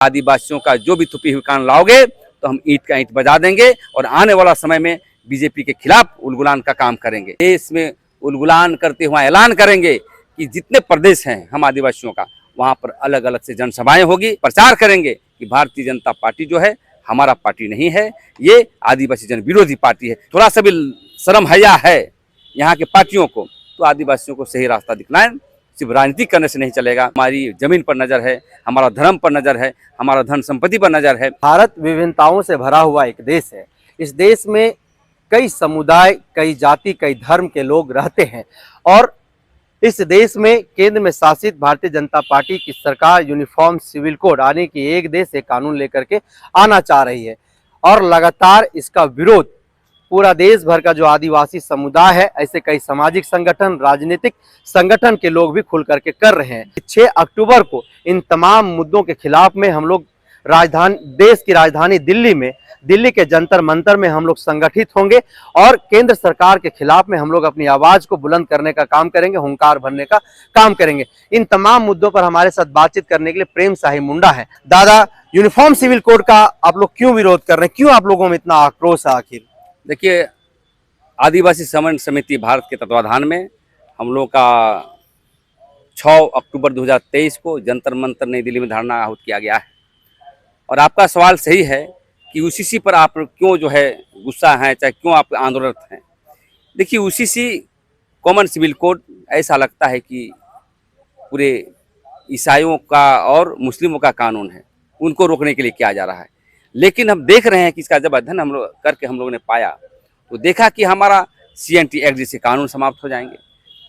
आदिवासियों का जो भी थुपी हुई कान लाओगे तो हम ईंट का ईंट बजा देंगे और आने वाला समय में बीजेपी के खिलाफ उलगुलान का काम करेंगे। देश में उलगुलान करते हुए ऐलान करेंगे कि जितने प्रदेश हैं हम आदिवासियों का, वहां पर अलग अलग से जनसभाएं होगी। प्रचार करेंगे कि भारतीय जनता पार्टी जो है हमारा पार्टी नहीं है, ये आदिवासी जन विरोधी पार्टी है। थोड़ा सा भी शर्म हया है यहाँ के पार्टियों को, तो आदिवासियों को सही रास्ता दिखलाएं। सिर्फ राजनीति करने से नहीं चलेगा। हमारी जमीन पर नजर है, हमारा धर्म पर नजर है, हमारा धन संपत्ति पर नजर है। भारत विभिन्नताओं से भरा हुआ एक देश है। इस देश में कई समुदाय, कई जाति, कई धर्म के लोग रहते हैं और इस देश में केंद्र में शासित भारतीय जनता पार्टी की सरकार यूनिफॉर्म सिविल कोड यानी कि एक देश एक कानून लेकर के आना चाह रही है और लगातार इसका विरोध पूरा देश भर का जो आदिवासी समुदाय है, ऐसे कई सामाजिक संगठन, राजनीतिक संगठन के लोग भी खुल करके कर रहे हैं। 6 अक्टूबर को इन तमाम मुद्दों के खिलाफ में हम लोग देश की राजधानी दिल्ली के जंतर मंतर में हम लोग संगठित होंगे और केंद्र सरकार के खिलाफ में हम लोग अपनी आवाज को बुलंद करने का काम करेंगे, हुंकार भरने का काम करेंगे। इन तमाम मुद्दों पर हमारे साथ बातचीत करने के लिए प्रेम शाही मुंडा है। दादा, यूनिफॉर्म सिविल कोड का आप लोग क्यों विरोध कर रहे हैं? क्यों आप लोगों में इतना आक्रोश है आखिर? देखिए, आदिवासी समन्वय समिति भारत के तत्वाधान में हम लोग का 6 अक्टूबर 2023 को जंतर मंतर नई दिल्ली में धरना आहूत किया गया है। और आपका सवाल सही है कि यूसीसी पर आप क्यों जो है गुस्सा हैं, चाहे क्यों आप आंदोलनरत हैं। देखिए, यूसीसी कॉमन सिविल कोड ऐसा लगता है कि पूरे ईसाइयों का और मुस्लिमों का कानून है, उनको रोकने के लिए किया जा रहा है। लेकिन हम देख रहे हैं कि इसका जब अध्ययन हम लोग करके हम लोगों ने पाया तो देखा कि हमारा CNT एक्ट जैसे कानून समाप्त हो जाएंगे,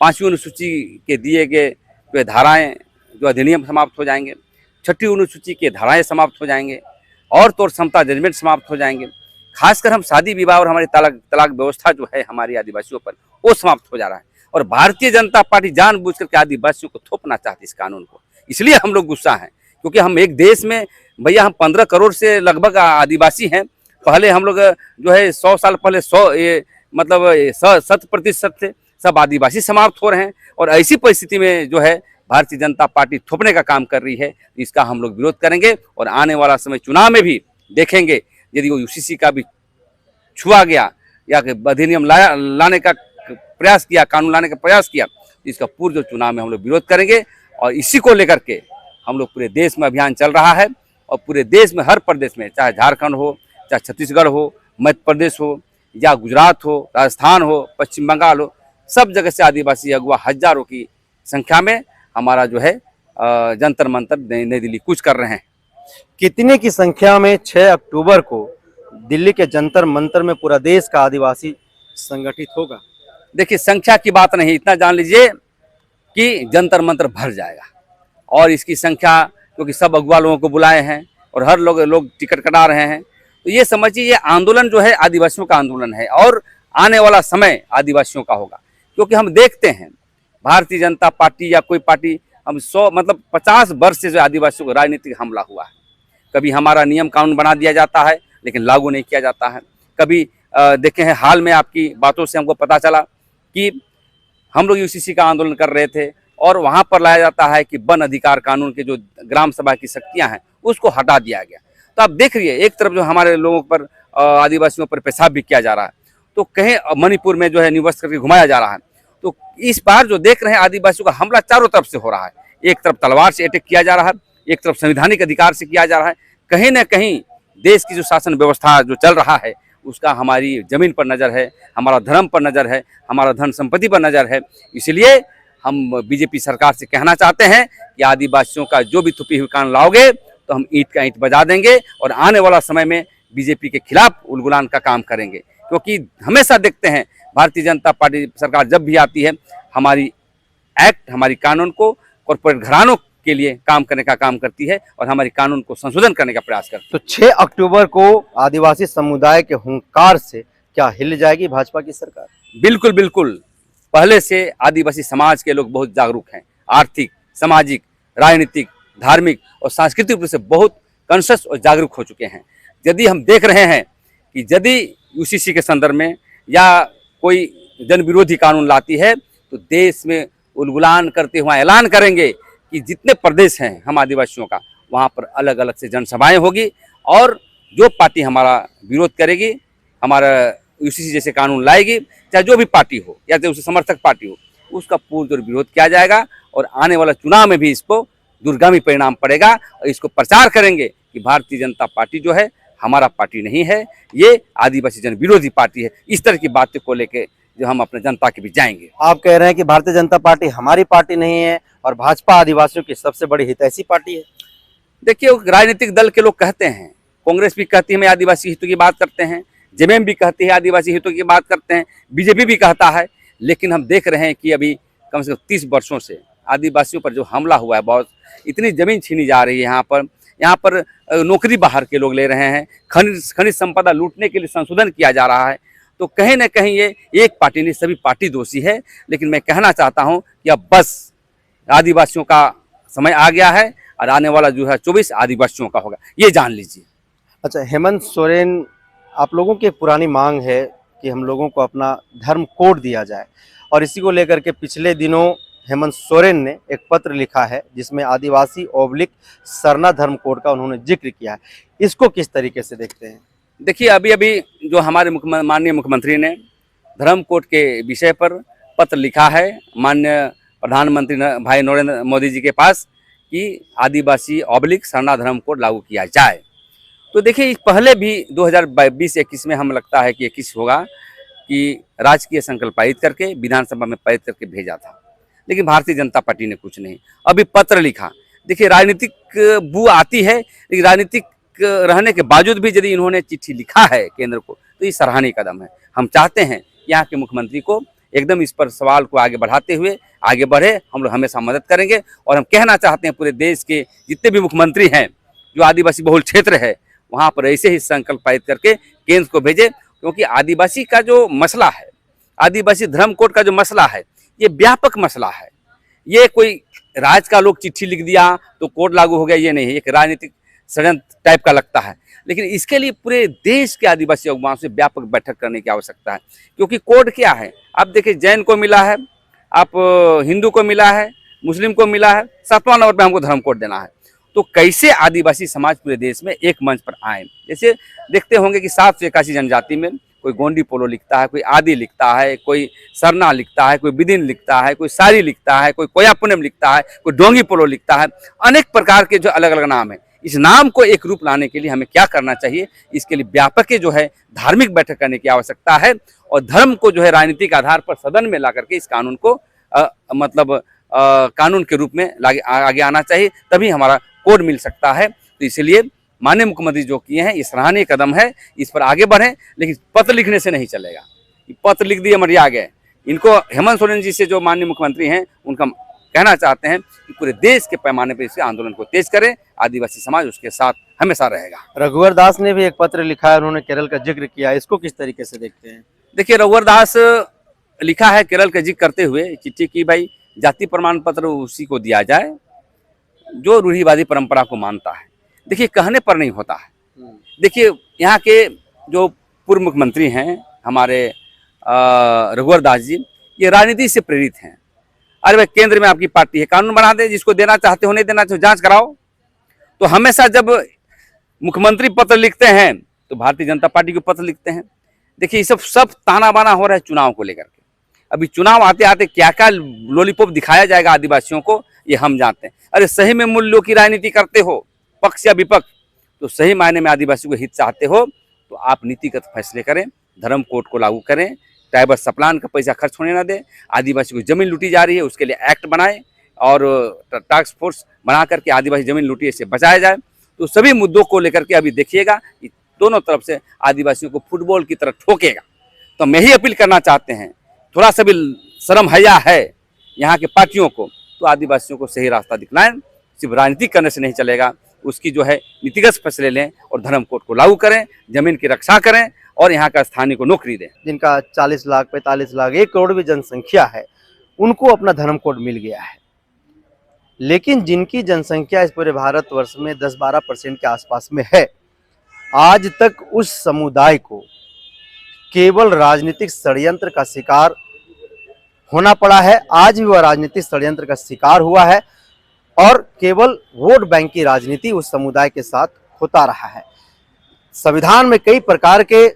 5वीं अनुसूची के दिए गए धाराएं जो अधिनियम समाप्त हो जाएंगे, 6ठी अनुसूची के धाराएं समाप्त हो जाएंगे और तो क्षमता जजमेंट समाप्त हो जाएंगे। खासकर हम शादी विवाह और हमारी तलाक व्यवस्था जो है हमारी आदिवासियों पर, वो समाप्त हो जा रहा है। और भारतीय जनता पार्टी जानबूझ करके आदिवासियों को थोपना चाहती इस कानून को, इसलिए हम लोग गुस्सा हैं। क्योंकि हम एक देश में, भैया हम 15 करोड़ से लगभग आदिवासी हैं। पहले हम लोग जो है 100 साल पहले 100% थे, सब आदिवासी समाप्त हो रहे हैं। और ऐसी परिस्थिति में जो है भारतीय जनता पार्टी थोपने का काम कर रही है, इसका हम लोग विरोध करेंगे। और आने वाला समय चुनाव में भी देखेंगे, यदि वो यूसीसी का भी छुआ गया या अधिनियम लाने का प्रयास किया, कानून लाने का प्रयास किया, तो इसका पूर्व चुनाव में हम लोग विरोध करेंगे। और इसी को लेकर के हम लोग पूरे देश में अभियान चल रहा है और पूरे देश में, हर प्रदेश में, चाहे झारखंड हो, चाहे छत्तीसगढ़ हो, मध्य प्रदेश हो या गुजरात हो, राजस्थान हो, पश्चिम बंगाल हो, सब जगह से आदिवासी अगुवा हजारों की संख्या में हमारा जो है जंतर मंतर नई दिल्ली कूच कर रहे हैं। कितने की संख्या में 6 अक्टूबर को दिल्ली के जंतर मंतर में पूरा देश का आदिवासी संगठित होगा? देखिए, संख्या की बात नहीं, इतना जान लीजिए कि जंतर मंतर भर जाएगा। और इसकी संख्या, क्योंकि सब अगुवा लोगों को बुलाए हैं और हर लोग टिकट कटा रहे हैं, तो ये समझिए ये आंदोलन जो है आदिवासियों का आंदोलन है और आने वाला समय आदिवासियों का होगा। क्योंकि हम देखते हैं भारतीय जनता पार्टी या कोई पार्टी, हम 50 वर्ष से जो आदिवासियों को राजनीतिक हमला हुआ है। कभी हमारा नियम कानून बना दिया जाता है लेकिन लागू नहीं किया जाता है। कभी देखे हैं, हाल में आपकी बातों से हमको पता चला कि हम लोग यूसीसी का आंदोलन कर रहे थे और वहाँ पर लाया जाता है कि वन अधिकार कानून के जो ग्राम सभा की शक्तियाँ हैं उसको हटा दिया गया। तो आप देख रहिए, एक तरफ जो हमारे लोगों पर, आदिवासियों पर पेशाब भी किया जा रहा है, तो कहीं मणिपुर में जो है निवस्त करके घुमाया जा रहा है। तो इस बार जो देख रहे हैं आदिवासियों का हमला चारों तरफ से हो रहा है। एक तरफ तलवार से अटैक किया जा रहा है, एक तरफ संवैधानिक अधिकार से किया जा रहा है। कहीं ना कहीं देश की जो शासन व्यवस्था जो चल रहा है उसका हमारी जमीन पर नज़र है, हमारा धर्म पर नज़र है, हमारा धन संपत्ति पर नज़र है। इसलिए हम बीजेपी सरकार से कहना चाहते हैं कि आदिवासियों का जो भी थुपी हुई कान लाओगे तो हम ईंट का ईंट बजा देंगे और आने वाला समय में बीजेपी के खिलाफ उलगुलान का काम करेंगे। क्योंकि हमेशा देखते हैं भारतीय जनता पार्टी सरकार जब भी आती है, हमारी एक्ट, हमारी कानून को कॉर्पोरेट घरानों के लिए काम करने का काम करती है और हमारी कानून को संशोधन करने का प्रयास करती है। तो 6 अक्टूबर को आदिवासी समुदाय के हुंकार से क्या हिल जाएगी भाजपा की सरकार? बिल्कुल बिल्कुल। पहले से आदिवासी समाज के लोग बहुत जागरूक हैं, आर्थिक, सामाजिक, राजनीतिक, धार्मिक और सांस्कृतिक रूप से बहुत कॉन्शियस और जागरूक हो चुके हैं। यदि हम देख रहे हैं कि यदि यूसीसी के संदर्भ में या कोई जन विरोधी कानून लाती है तो देश में उलगुलान करते हुए ऐलान करेंगे कि जितने प्रदेश हैं हम आदिवासियों का, वहाँ पर अलग अलग से जनसभाएं होगी और जो पार्टी हमारा विरोध करेगी, हमारा यूसीसी जैसे कानून लाएगी, चाहे जो भी पार्टी हो या तो उसके समर्थक पार्टी हो, उसका पूर्ण विरोध किया जाएगा और आने वाला चुनाव में भी इसको दूरगामी परिणाम पड़ेगा और इसको प्रचार करेंगे कि भारतीय जनता पार्टी जो है हमारा पार्टी नहीं है, ये आदिवासी जन विरोधी पार्टी है। इस तरह की बातें को लेके जो हम अपने जनता के बीच जाएंगे। आप कह रहे हैं कि भारतीय जनता पार्टी हमारी पार्टी नहीं है और भाजपा आदिवासियों की सबसे बड़ी हितैषी पार्टी है। देखिए, राजनीतिक दल के लोग कहते हैं, कांग्रेस भी कहती है हम आदिवासी हितों की बात करते हैं, जेएमएम भी कहती है आदिवासी हितों की बात करते हैं, बीजेपी भी कहता है, लेकिन हम देख रहे हैं कि अभी कम से कम 30 वर्षों से आदिवासियों पर जो हमला हुआ है, बहुत इतनी ज़मीन छीनी जा रही है, यहाँ पर नौकरी बाहर के लोग ले रहे हैं, खनिज संपदा लूटने के लिए संशोधन किया जा रहा है। तो कहीं ना कहीं ये एक पार्टी नहीं, सभी पार्टी दोषी है। लेकिन मैं कहना चाहता हूँ कि अब बस आदिवासियों का समय आ गया है और आने वाला जो है 24 आदिवासियों का होगा, ये जान लीजिए। अच्छा, हेमंत सोरेन, आप लोगों की एक पुरानी मांग है कि हम लोगों को अपना धर्म कोड दिया जाए और इसी को लेकर के पिछले दिनों हेमंत सोरेन ने एक पत्र लिखा है जिसमें आदिवासी ओब्लिक सरना धर्म कोड का उन्होंने जिक्र किया है। इसको किस तरीके से देखते हैं? देखिए, अभी अभी जो हमारे माननीय मुख्यमंत्री ने धर्म कोड के विषय पर पत्र लिखा है माननीय प्रधानमंत्री भाई नरेंद्र मोदी जी के पास कि आदिवासी ओब्लिक सरना धर्म कोड लागू किया जाए। तो देखिए, पहले भी 2020-21 में हम लगता है कि 21 होगा कि राजकीय संकल्प पारित करके विधानसभा में पारित करके भेजा था, लेकिन भारतीय जनता पार्टी ने कुछ नहीं। अभी पत्र लिखा। देखिए, राजनीतिक बू आती है, लेकिन राजनीतिक रहने के बावजूद भी यदि इन्होंने चिट्ठी लिखा है केंद्र को, तो ये सराहनीय कदम है। हम चाहते हैं कि यहाँ के मुख्यमंत्री को एकदम इस पर सवाल को आगे बढ़ाते हुए आगे बढ़े, हम लोग हमेशा मदद करेंगे। और हम कहना चाहते हैं पूरे देश के जितने भी मुख्यमंत्री हैं जो आदिवासी बहुल क्षेत्र है, वहाँ पर ऐसे ही संकल्प पारित करके केंद्र को भेजे, क्योंकि आदिवासी का जो मसला है, आदिवासी धर्म कोड का जो मसला है, ये व्यापक मसला है। ये कोई राज का लोग चिट्ठी लिख दिया तो कोड लागू हो गया, ये नहीं है। एक राजनीतिक षड्यंत्र टाइप का लगता है, लेकिन इसके लिए पूरे देश के आदिवासी अगुवाओं से व्यापक बैठक करने की आवश्यकता है। क्योंकि कोड क्या है, आप देखिए, जैन को मिला है, आप हिंदू को मिला है, मुस्लिम को मिला है, 7वां नंबर पर हमको धर्म कोड देना है। तो कैसे आदिवासी समाज पूरे देश में एक मंच पर आए? जैसे देखते होंगे कि 781 जनजाति में कोई गोंडी पोलो लिखता है, कोई आदि लिखता है, कोई सरना लिखता है, कोई बिदिन लिखता है, कोई सारी लिखता है, कोई कोया पुनम लिखता है, कोई डोंगी पोलो लिखता है। अनेक प्रकार के जो अलग अलग नाम है, इस नाम को एक रूप लाने के लिए हमें क्या करना चाहिए? इसके लिए व्यापक जो है धार्मिक बैठक करने की आवश्यकता है और धर्म को जो है राजनीतिक आधार पर सदन में ला करके इस कानून को कानून के रूप में आगे आना चाहिए, तभी हमारा कोड मिल सकता है। तो इसलिए माननीय मुख्यमंत्री जो किए हैं, ये सराहनीय कदम है, इस पर आगे बढ़ें। लेकिन पत्र लिखने से नहीं चलेगा, पत्र लिख दिए मरिया गए। इनको हेमंत सोरेन जी से जो माननीय मुख्यमंत्री हैं, उनका कहना चाहते हैं कि पूरे देश के पैमाने पर इस आंदोलन को तेज करें, आदिवासी समाज उसके साथ हमेशा रहेगा। रघुवर दास ने भी एक पत्र लिखा है, उन्होंने केरल का जिक्र किया, इसको किस तरीके से देखते हैं? देखिए, रघुवर दास लिखा है केरल का जिक्र करते हुए चिट्ठी की, भाई जाति प्रमाण पत्र उसी को दिया जाए जो रूढ़िवादी परंपरा को मानता है। देखिए, कहने पर नहीं होता है। देखिए, यहाँ के जो पूर्व मुख्यमंत्री हैं हमारे रघुवर दास जी, ये राजनीति से प्रेरित हैं। अरे भाई, केंद्र में आपकी पार्टी है, कानून बना दे, जिसको देना चाहते हो नहीं देना चाहते जांच कराओ। तो हमेशा जब मुख्यमंत्री पत्र लिखते हैं तो भारतीय जनता पार्टी को पत्र लिखते हैं। देखिए, ये सब ताना बाना हो रहा है चुनाव को लेकर के। अभी चुनाव आते आते क्या क्या लॉलीपॉप दिखाया जाएगा आदिवासियों को, ये हम जानते हैं। अरे सही में मूल्यों की राजनीति करते हो, पक्ष या विपक्ष, तो सही मायने में आदिवासियों को हित चाहते हो तो आप नीतिगत फैसले करें, धर्म कोड को लागू करें, ट्राइबल सप्लान का पैसा खर्च होने ना दे, आदिवासी को जमीन लूटी जा रही है उसके लिए एक्ट बनाए और टास्क फोर्स बना करके आदिवासी जमीन लूटी से बचाया जाए। तो सभी मुद्दों को लेकर के अभी देखिएगा कि दोनों तरफ से आदिवासियों को फुटबॉल की तरह ठोकेगा। तो मैं ही अपील करना चाहते हैं, थोड़ा सा भी शर्म हया है यहाँ के पार्टियों को, तो आदिवासियों को सही रास्ता दिखलाएं। सिर्फ राजनीति करने से नहीं चलेगा, उसकी जो है नीतिगत फैसले लें और धर्म कोड को लागू करें, जमीन की रक्षा करें और यहाँ का स्थानीय को नौकरी दें। जिनका 40 लाख 45 लाख 1 करोड़ भी जनसंख्या है, उनको अपना धर्म कोड मिल गया है। लेकिन जिनकी जनसंख्या इस पूरे भारतवर्ष में 10-12% के आसपास में है, आज तक उस समुदाय को केवल राजनीतिक षड्यंत्र का शिकार होना पड़ा है। आज भी वह राजनीतिक षड्यंत्र का शिकार हुआ है और केवल वोट बैंक की राजनीति उस समुदाय के साथ होता रहा है। संविधान में कई प्रकार के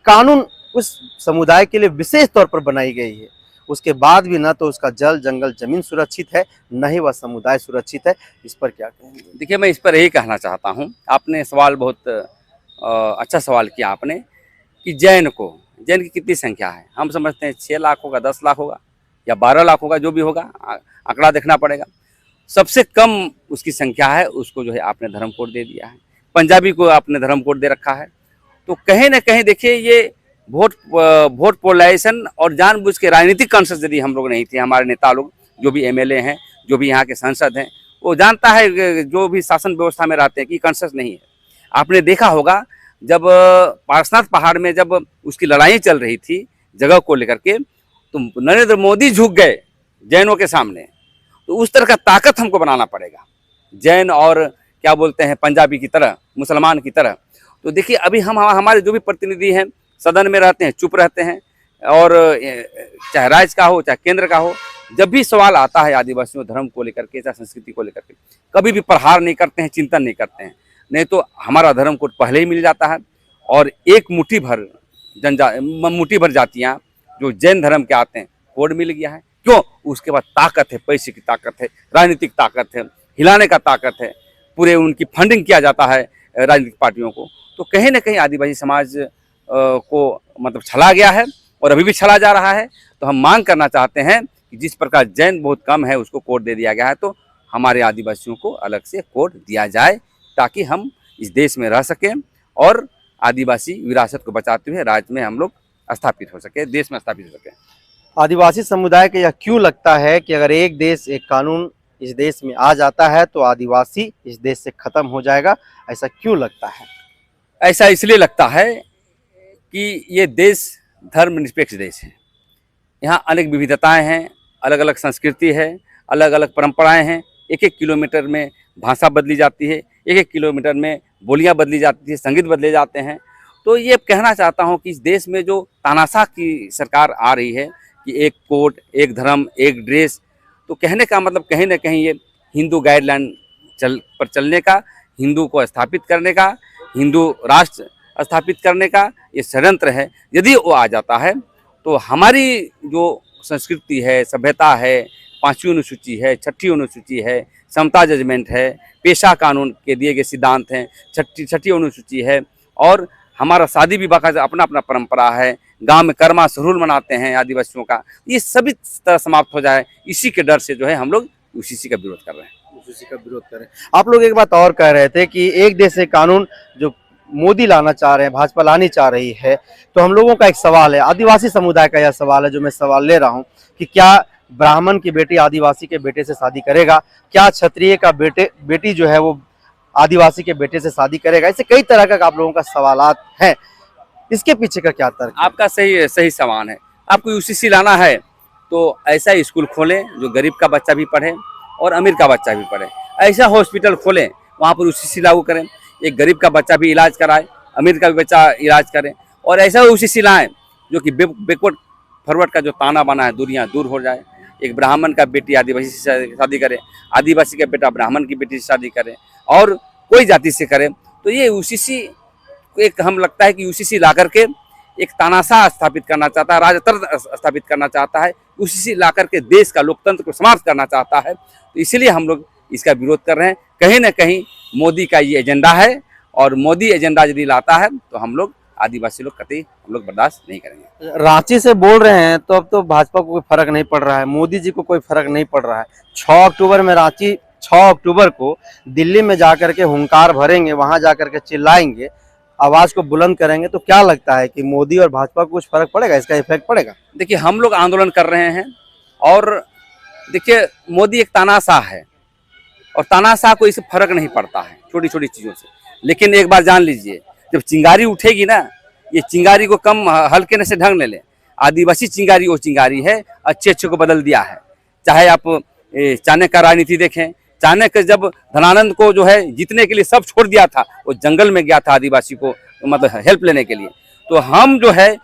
कानून उस समुदाय के लिए विशेष तौर पर बनाई गई है, उसके बाद भी न तो उसका जल जंगल जमीन सुरक्षित है, न ही वह समुदाय सुरक्षित है। इस पर क्या कहेंगे? देखिए, मैं इस पर यही कहना चाहता हूँ, आपने सवाल बहुत अच्छा सवाल किया आपने कि जैन की कितनी संख्या है। हम समझते हैं 6 लाख होगा, 10 लाख होगा या 12 लाख होगा, जो भी होगा आंकड़ा देखना पड़ेगा। सबसे कम उसकी संख्या है, उसको जो है आपने धर्म कोड दे दिया है। पंजाबी को आपने धर्म कोड दे रखा है। तो कहीं ना कहीं देखिए, ये वोट पोलराइजेशन और जानबूझ के राजनीतिक कॉन्शस यदि हम लोग नहीं थे, हमारे नेता लोग जो भी एमएलए हैं, जो भी यहाँ के सांसद हैं, वो जानता है जो भी शासन व्यवस्था में रहते हैं कि कॉन्शस नहीं है। आपने देखा होगा जब पारसनाथ पहाड़ में जब उसकी लड़ाई चल रही थी जगह को लेकर के, तो नरेंद्र मोदी झुक गए जैनों के सामने। तो उस तरह का ताकत हमको बनाना पड़ेगा, जैन और क्या बोलते हैं पंजाबी की तरह, मुसलमान की तरह। तो देखिए, अभी हम हमारे जो भी प्रतिनिधि हैं सदन में रहते हैं, चुप रहते हैं, और चाहे राज्य का हो चाहे केंद्र का हो, जब भी सवाल आता है आदिवासियों धर्म को लेकर के, चाहे संस्कृति को लेकर के, कभी भी प्रहार नहीं करते हैं, चिंतन नहीं करते हैं। नहीं तो हमारा धर्म कोड पहले ही मिल जाता है, और एक मुट्ठी भर जातियाँ जो जैन धर्म के आते हैं, कोड मिल गया है। क्यों? उसके बाद ताकत है, पैसे की ताकत है, राजनीतिक ताकत है, हिलाने का ताकत है, पूरे उनकी फंडिंग किया जाता है राजनीतिक पार्टियों को। तो कहीं ना कहीं आदिवासी समाज को मतलब छला गया है और अभी भी छला जा रहा है। तो हम मांग करना चाहते हैं कि जिस प्रकार जैन बहुत कम है उसको कोड दे दिया गया है, तो हमारे आदिवासियों को अलग से कोड दिया जाए, ताकि हम इस देश में रह सकें और आदिवासी विरासत को बचाते हुए राज्य में हम लोग स्थापित हो सके, देश में स्थापित हो सके। आदिवासी समुदाय को यह क्यों लगता है कि अगर एक देश एक कानून इस देश में आ जाता है तो आदिवासी इस देश से खत्म हो जाएगा? ऐसा क्यों लगता है? ऐसा इसलिए लगता है कि ये देश धर्मनिरपेक्ष देश है। यहाँ अनेक विविधताएं हैं, अलग अलग संस्कृति है, अलग अलग परंपराएं हैं। 1-1 किलोमीटर में भाषा बदली जाती है, 1-1 किलोमीटर में बोलियां बदली जाती है, संगीत बदले जाते हैं। तो ये कहना चाहता हूँ कि इस देश में जो तानाशाह की सरकार आ रही है कि एक कोड, एक धर्म, एक ड्रेस, तो कहने का मतलब कहीं ना कहीं ये हिंदू गाइडलाइन पर चलने का, हिंदू को स्थापित करने का, हिंदू राष्ट्र स्थापित करने का ये षड्यंत्र है। यदि वो आ जाता है तो हमारी जो संस्कृति है, सभ्यता है, 5वीं अनुसूची है, 6ठी अनुसूची है, समता जजमेंट है, पेशा कानून के दिए गए सिद्धांत हैं, 6ठी अनुसूची है, और हमारा शादी विवाह का अपना अपना परंपरा है, गांव में कर्मा सरूल मनाते हैं आदिवासियों का, ये सभी तरह समाप्त हो जाए, इसी के डर से जो है हम लोग UCC का विरोध कर रहे हैं। UCC का विरोध करें। आप लोग एक बात और कह रहे थे कि एक देश एक कानून जो मोदी लाना चाह रहे हैं, भाजपा लानी चाह रही है, तो हम लोगों का एक सवाल है, आदिवासी समुदाय का यह सवाल है जो मैं सवाल ले रहा हूँ कि क्या ब्राह्मण की बेटी आदिवासी के बेटे से शादी करेगा? क्या क्षत्रिय का बेटी जो है वो आदिवासी के बेटे से शादी करेगा? ऐसे कई तरह का आप लोगों का सवालात हैं, इसके पीछे का क्या तर्क? आपका सही सवाल है। आपको UCC लाना है तो ऐसा स्कूल खोलें जो गरीब का बच्चा भी पढ़े और अमीर का बच्चा भी पढ़े। ऐसा हॉस्पिटल खोलें, वहाँ पर UCC लागू करें, एक गरीब का बच्चा भी इलाज कराए, अमीर का भी बच्चा इलाज करे, और ऐसा UCC लाएँ जो कि बैकवर्ड फॉरवर्ड का जो ताना बना है दुनिया दूर हो जाए। एक ब्राह्मण का बेटी आदिवासी से शादी करे, आदिवासी का बेटा ब्राह्मण की बेटी से शादी करे, और कोई जाति से करे। तो ये UCC एक हम लगता है कि UCC ला करके एक तानाशाह स्थापित करना चाहता है, राजतंत्र स्थापित करना चाहता है, UCC ला करके देश का लोकतंत्र को समाप्त करना चाहता है। तो इसीलिए हम लोग इसका विरोध कर रहे हैं। कहीं ना कहीं मोदी का ये एजेंडा है, और मोदी एजेंडा यदि लाता है तो हम लोग आदिवासी लोग कतई हम लोग बर्दाश्त नहीं करेंगे। रांची से बोल रहे हैं तो अब तो भाजपा को कोई फर्क नहीं पड़ रहा है, मोदी जी को कोई फर्क नहीं पड़ रहा है। 6 अक्टूबर में रांची, 6 अक्टूबर को दिल्ली में जाकर के हुंकार भरेंगे, वहां जाकर के चिल्लाएंगे, आवाज को बुलंद करेंगे, तो क्या लगता है कि मोदी और भाजपा को कुछ फर्क पड़ेगा, इसका इफेक्ट पड़ेगा? देखिए, हम लोग आंदोलन कर रहे हैं, और देखिए मोदी एक तानाशाह है, और तानाशाह को इससे फर्क नहीं पड़ता है छोटी छोटी चीज़ों से। लेकिन एक बार जान लीजिए, जब चिंगारी उठेगी ना, ये चिंगारी को कम हल्के से ढंग ले लें। आदिवासी चिंगारी वो चिंगारी है, अच्छे अच्छे को बदल दिया है। चाहे आप चाणक्य का राजनीति देखें, चाणक्य जब धनानंद को जो है जीतने के लिए सब छोड़ दिया था, वो जंगल में गया था आदिवासी को मतलब हेल्प लेने के लिए। तो हम जो है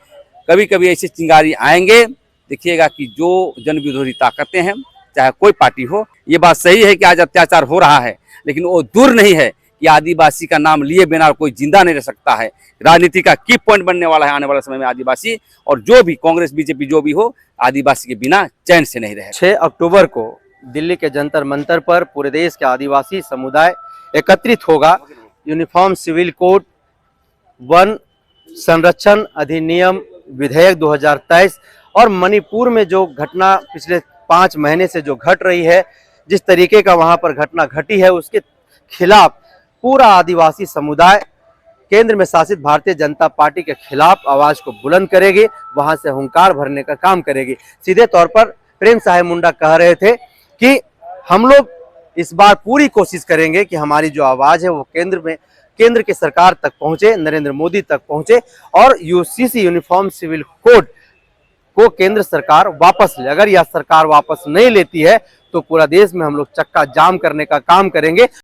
कभी कभी ऐसे चिंगारी आएंगे, देखिएगा कि जो जन विरोधी ताकतें हैं चाहे कोई पार्टी हो। ये बात सही है कि आज अत्याचार हो रहा है, लेकिन वो दूर नहीं है कि आदिवासी का नाम लिए बिना कोई जिंदा नहीं रह सकता है। राजनीति का की पॉइंट बनने वाला है आने वाले समय में आदिवासी, और जो भी कांग्रेस बीजेपी जो भी हो, आदिवासी के बिना चैन से नहीं रहे। 6 अक्टूबर को दिल्ली के जंतर मंतर पर पूरे देश के आदिवासी समुदाय एकत्रित होगा। यूनिफॉर्म सिविल कोड, वन संरक्षण अधिनियम विधेयक 2023 और मणिपुर में जो घटना पिछले 5 महीने से जो घट रही है, जिस तरीके का वहां पर घटना घटी है, उसके खिलाफ पूरा आदिवासी समुदाय केंद्र में शासित भारतीय जनता पार्टी के खिलाफ आवाज को बुलंद करेगी, वहां से हुंकार भरने का काम करेगी। सीधे तौर पर प्रेम साहे मुंडा कह रहे थे कि हम लोग इस बार पूरी कोशिश करेंगे कि हमारी जो आवाज है वो केंद्र की सरकार तक पहुंचे, नरेंद्र मोदी तक पहुंचे, और यूसीसी यूनिफॉर्म सिविल कोड को केंद्र सरकार वापस ले। अगर यह सरकार वापस नहीं लेती है तो पूरा देश में हम लोग चक्का जाम करने का काम करेंगे।